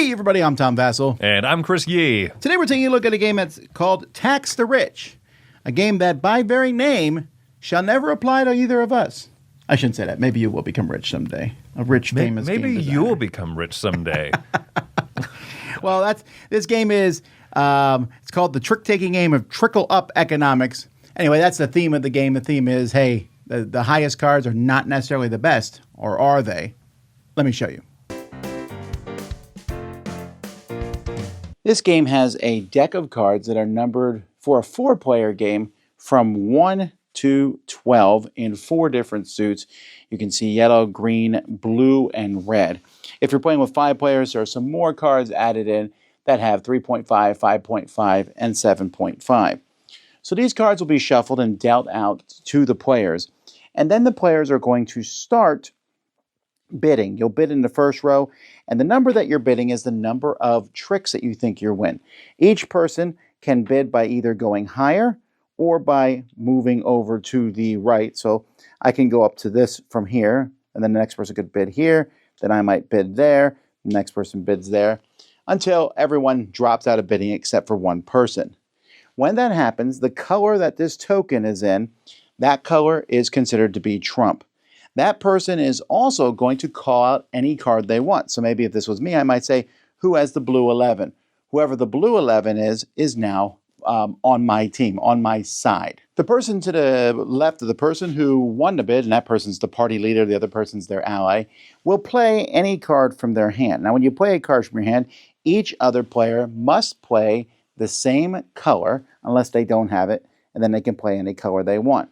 Hey everybody, I'm Tom Vassell. And I'm Chris Yee. Today we're taking a look at a game that's called Tax the Rich. A game that by very name shall never apply to either of us. I shouldn't say that. Maybe you will become rich someday. A rich, famous game Maybe designer. you will become rich someday. Well, this game is, it's called the trick-taking game of trickle-up economics. Anyway, that's the theme of the game. The theme is, hey, the highest cards are not necessarily the best, or are they? Let me show you. This game has a deck of cards that are numbered for a 4-player game from 1 to 12 in 4 different suits. You can see yellow, green, blue, and red. If you're playing with 5 players, there are some more cards added in that have 3.5, 5.5, and 7.5. So these cards will be shuffled and dealt out to the players. And then the players are going to start bidding. You'll bid in the first row, and the number that you're bidding is the number of tricks that you think you'll win. Each person can bid by either going higher or by moving over to the right. So I can go up to this from here, and then the next person could bid here, then I might bid there, the next person bids there, until everyone drops out of bidding except for one person. When that happens, the color that this token is in, that color is considered to be trump. That person is also going to call out any card they want. So maybe if this was me, I might say, who has the blue 11? Whoever the blue 11 is now on my team, on my side. The person to the left of the person who won the bid, and that person's the party leader, the other person's their ally, will play any card from their hand. Now, when you play a card from your hand, each other player must play the same color, unless they don't have it, and then they can play any color they want.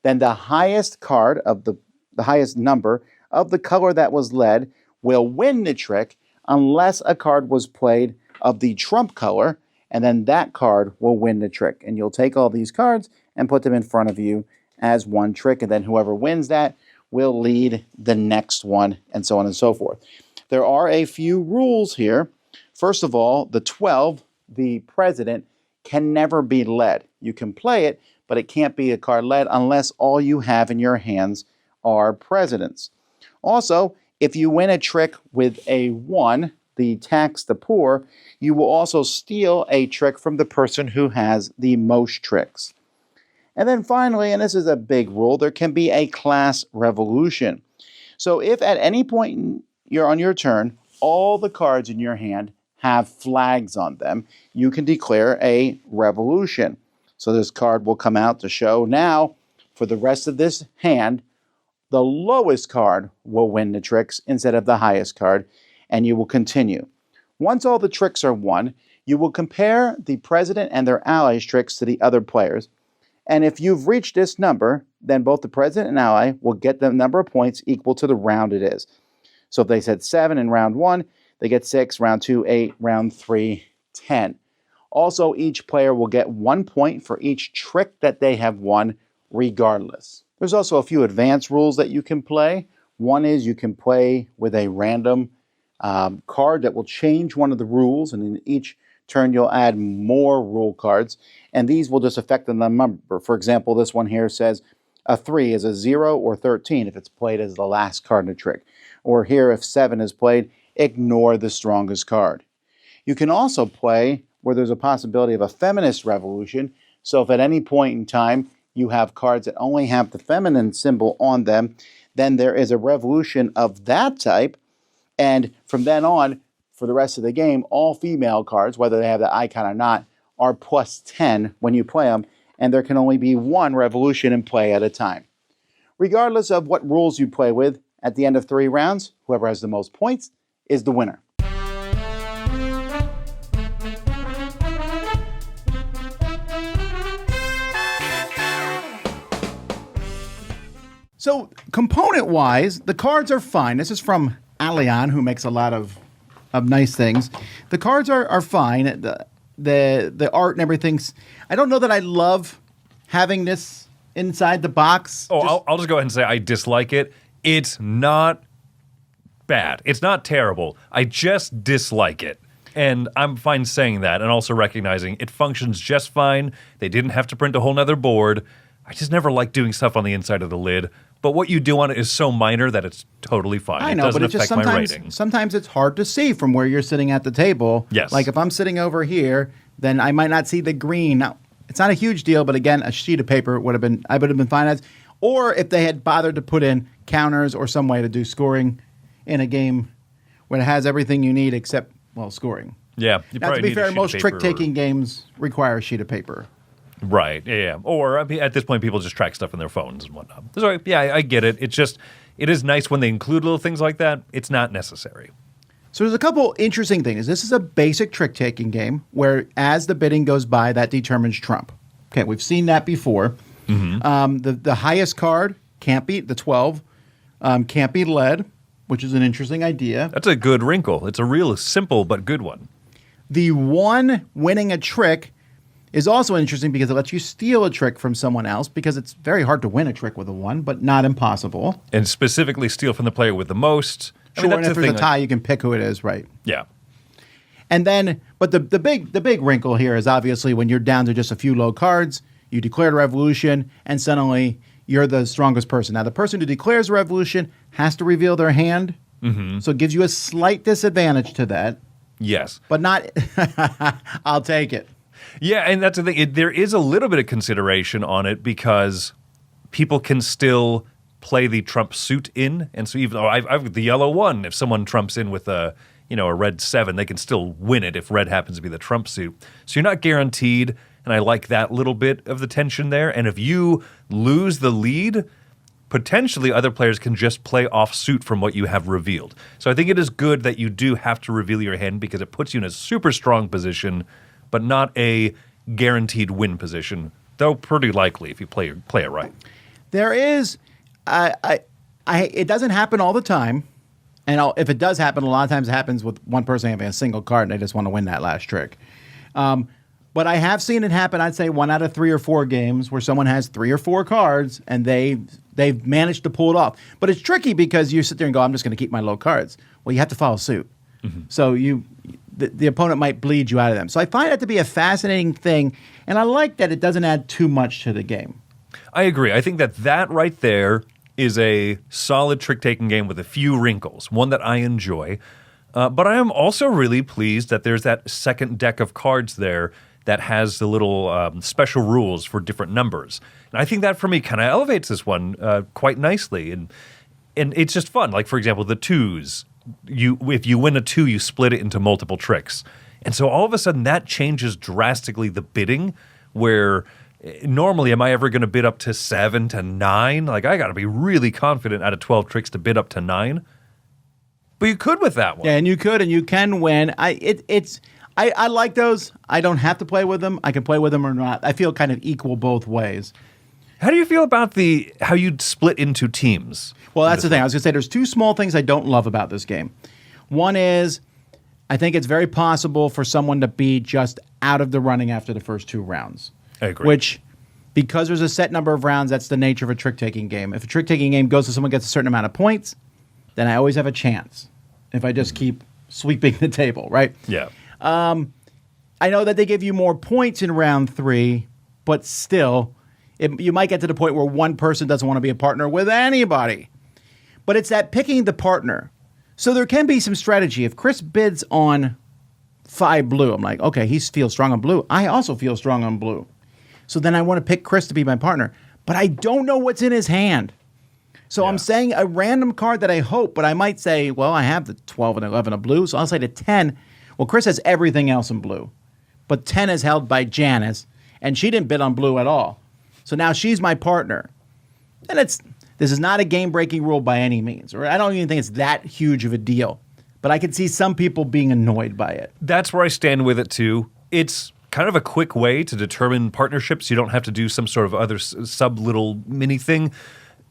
Then the highest card of the highest number of the color that was led will win the trick unless a card was played of the trump color, and then that card will win the trick. And you'll take all these cards and put them in front of you as one trick, and then whoever wins that will lead the next one, and so on and so forth. There are a few rules here. First of all, the 12, the president, can never be led. You can play it, but it can't be a card led unless all you have in your hands are presidents. Also, if you win a trick with a 1, the tax the poor, you will also steal a trick from the person who has the most tricks. And then finally, and this is a big rule, there can be a class revolution. So if at any point you're on your turn, all the cards in your hand have flags on them, you can declare a revolution. So this card will come out to show now, for the rest of this hand, the lowest card will win the tricks instead of the highest card, and you will continue. Once all the tricks are won, you will compare the president and their allies' tricks to the other players. And if you've reached this number, then both the president and ally will get the number of points equal to the round it is. So if they said 7 in round 1, they get 6, round 2, 8, round 3, 10. Also, each player will get 1 point for each trick that they have won, regardless. There's also a few advanced rules that you can play. One is you can play with a random card that will change one of the rules, and in each turn you'll add more rule cards, and these will just affect the number. For example, this one here says a 3 is a 0 or 13 if it's played as the last card in a trick. Or here, if 7 is played, ignore the strongest card. You can also play where there's a possibility of a feminist revolution. So if at any point in time you have cards that only have the feminine symbol on them, then there is a revolution of that type. And from then on, for the rest of the game, all female cards, whether they have the icon or not, are plus 10 when you play them. And there can only be one revolution in play at a time. Regardless of what rules you play with, at the end of 3 rounds, whoever has the most points is the winner. So, component-wise, the cards are fine. This is from Allian, who makes a lot of nice things. The cards are fine. The art and everything's... I don't know that I love having this inside the box. Oh, I'll just go ahead and say I dislike it. It's not bad. It's not terrible. I just dislike it. And I'm fine saying that and also recognizing it functions just fine. They didn't have to print a whole nother board. I just never like doing stuff on the inside of the lid. But what you do on it is so minor that it's totally fine. I know, it doesn't but it's just affect my rating. sometimes it's hard to see from where you're sitting at the table. Yes. Like if I'm sitting over here, then I might not see the green. Now, it's not a huge deal, but again, a sheet of paper I would have been fine as. Or if they had bothered to put in counters or some way to do scoring in a game where it has everything you need except, well, scoring. Yeah. You Now, to probably be need a fair, sheet most of paper trick-taking games require a sheet of paper. Right, yeah. Or I mean, at this point, people just track stuff in their phones and whatnot. So, yeah, I get it. It's just, it is nice when they include little things like that. It's not necessary. So there's a couple interesting things. This is a basic trick-taking game where as the bidding goes by, that determines trump. Okay, we've seen that before. The highest card can't be, the 12, can't be led, which is an interesting idea. That's a good wrinkle. It's a real simple but good one. The 1 winning a trick is also interesting because it lets you steal a trick from someone else because it's very hard to win a trick with a 1, but not impossible. And specifically steal from the player with the most. Sure, and if there's a tie, you can pick who it is, right? Yeah. And then, but the big wrinkle here is obviously when you're down to just a few low cards, you declare a revolution, and suddenly you're the strongest person. Now, the person who declares a revolution has to reveal their hand, so it gives you a slight disadvantage to that. Yes. But not, I'll take it. Yeah, and that's the thing. There is a little bit of consideration on it because people can still play the trump suit in, and so even though I've the yellow 1, if someone trumps in with a red 7, they can still win it if red happens to be the trump suit. So you're not guaranteed, and I like that little bit of the tension there. And if you lose the lead, potentially other players can just play off suit from what you have revealed. So I think it is good that you do have to reveal your hand because it puts you in a super strong position, but not a guaranteed win position, though pretty likely if you play it right. There is, it doesn't happen all the time, and if it does happen, a lot of times it happens with one person having a single card and they just want to win that last trick. But I have seen it happen, I'd say 1 out of 3 or 4 games where someone has 3 or 4 cards and they've managed to pull it off. But it's tricky because you sit there and go, I'm just going to keep my low cards. Well, you have to follow suit. So the opponent might bleed you out of them. So I find that to be a fascinating thing, and I like that it doesn't add too much to the game. I agree. I think that right there is a solid trick-taking game with a few wrinkles, one that I enjoy. But I am also really pleased that there's that second deck of cards there that has the little special rules for different numbers. And I think that, for me, kind of elevates this one quite nicely. And it's just fun. Like, for example, the 2s. If you win a 2, you split it into multiple tricks. And so all of a sudden that changes drastically the bidding, where normally am I ever going to bid up to 7 to 9? Like, I got to be really confident out of 12 tricks to bid up to 9. But you could with that one. Yeah, and you can win. I like those. I don't have to play with them. I can play with them or not. I feel kind of equal both ways. How do you feel about how you'd split into teams? Well, that's the thing. I was going to say there's 2 small things I don't love about this game. One is I think it's very possible for someone to be just out of the running after the first 2 rounds. I agree. Which, because there's a set number of rounds, that's the nature of a trick-taking game. If a trick-taking game goes to someone gets a certain amount of points, then I always have a chance if I just keep sweeping the table, right? Yeah. I know that they give you more points in round 3, but still, you might get to the point where one person doesn't want to be a partner with anybody. But it's that picking the partner. So there can be some strategy. If Chris bids on 5 blue, I'm like, okay, he feels strong on blue. I also feel strong on blue. So then I want to pick Chris to be my partner. But I don't know what's in his hand. So I'm saying a random card that I hope, but I might say, well, I have the 12 and 11 of blue, so I'll say the 10. Well, Chris has everything else in blue. But 10 is held by Janice, and she didn't bid on blue at all. So now she's my partner. And this is not a game-breaking rule by any means. Or I don't even think it's that huge of a deal. But I could see some people being annoyed by it. That's where I stand with it, too. It's kind of a quick way to determine partnerships. You don't have to do some sort of other sub-little mini thing.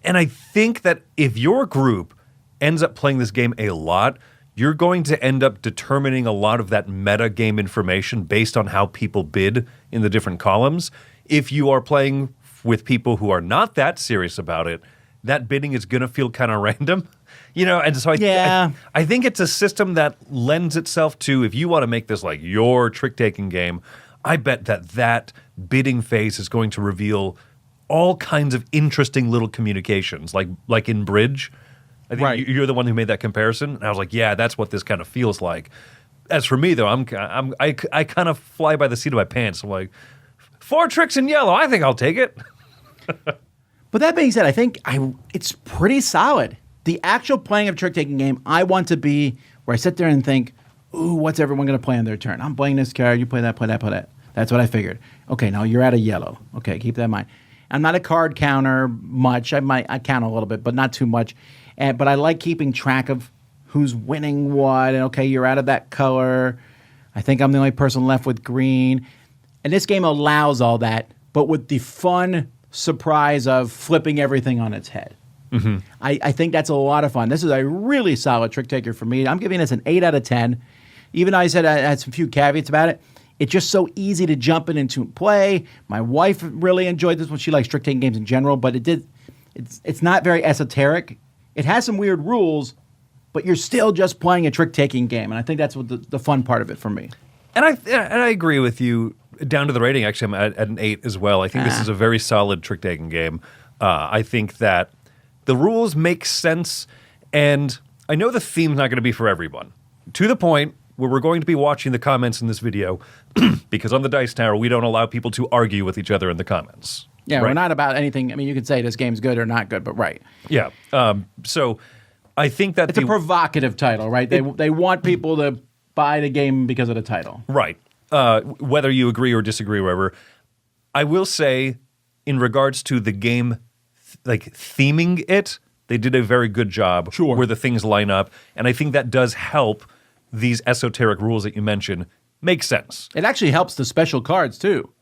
And I think that if your group ends up playing this game a lot, you're going to end up determining a lot of that meta game information based on how people bid in the different columns. If you are playing with people who are not that serious about it, that bidding is going to feel kind of random. And so I think it's a system that lends itself to, if you want to make this like your trick-taking game, I bet that bidding phase is going to reveal all kinds of interesting little communications, like in Bridge. I think Right. you're the one who made that comparison, and I was like, yeah, that's what this kind of feels like. As for me, though, I kind of fly by the seat of my pants. I'm like, 4 tricks in yellow. I think I'll take it. But that being said, I think it's pretty solid. The actual playing of trick-taking game, I want to be where I sit there and think, ooh, what's everyone going to play on their turn? I'm playing this card, you play that, play that, play that. That's what I figured. Okay, now you're out of yellow. Okay, keep that in mind. I'm not a card counter much. I count a little bit, but not too much. But I like keeping track of who's winning what. And okay, you're out of that color. I think I'm the only person left with green. And this game allows all that, but with the fun surprise of flipping everything on its head. Mm-hmm. I think that's a lot of fun. This is a really solid trick taker for me. I'm giving this an 8 out of 10. Even though I said I had some few caveats about it, it's just so easy to jump in into play. My wife really enjoyed this one. She likes trick taking games in general, but it's not very esoteric. It has some weird rules, but you're still just playing a trick taking game, and I think that's what the fun part of it for me. And I agree with you down to the rating. Actually, I'm at an 8 as well. I think this is a very solid trick-taking game. I think that the rules make sense, and I know the theme's not going to be for everyone. To the point where we're going to be watching the comments in this video, because on the Dice Tower, we don't allow people to argue with each other in the comments. Yeah, right? we're not about anything. I mean, you could say this game's good or not good, but right. Yeah. So I think that It's a provocative title, right? They want people to buy the game because of the title. Right. Whether you agree or disagree, whatever. I will say, in regards to the game, like theming it, they did a very good job. Sure. Where the things line up, and I think that does help these esoteric rules that you mentioned make sense. It actually helps the special cards too.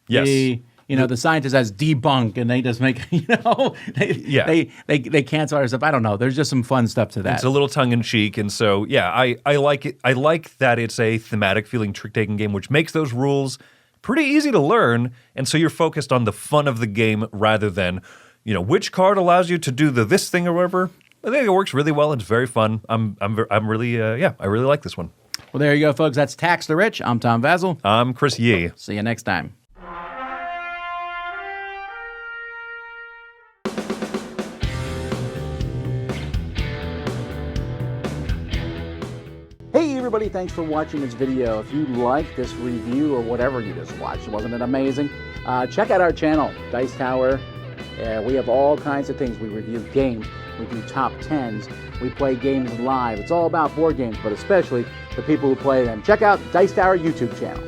Yes. The scientist has debunk, and they just make they cancel our stuff. I don't know. There's just some fun stuff to that. It's a little tongue in cheek, and so yeah, I like it. I like that it's a thematic feeling trick taking game, which makes those rules pretty easy to learn, and so you're focused on the fun of the game rather than which card allows you to do this thing or whatever. I think it works really well. It's very fun. I'm really I really like this one. Well, there you go, folks. That's Tax the Rich. I'm Tom Vazel. I'm Chris Yee. See you next time. Hey everybody, thanks for watching this video. If you like this review or whatever you just watched, wasn't it amazing? Check out our channel, Dice Tower. We have all kinds of things. We review games, we do top 10s, we play games live. It's all about board games, but especially the people who play them. Check out Dice Tower YouTube channel.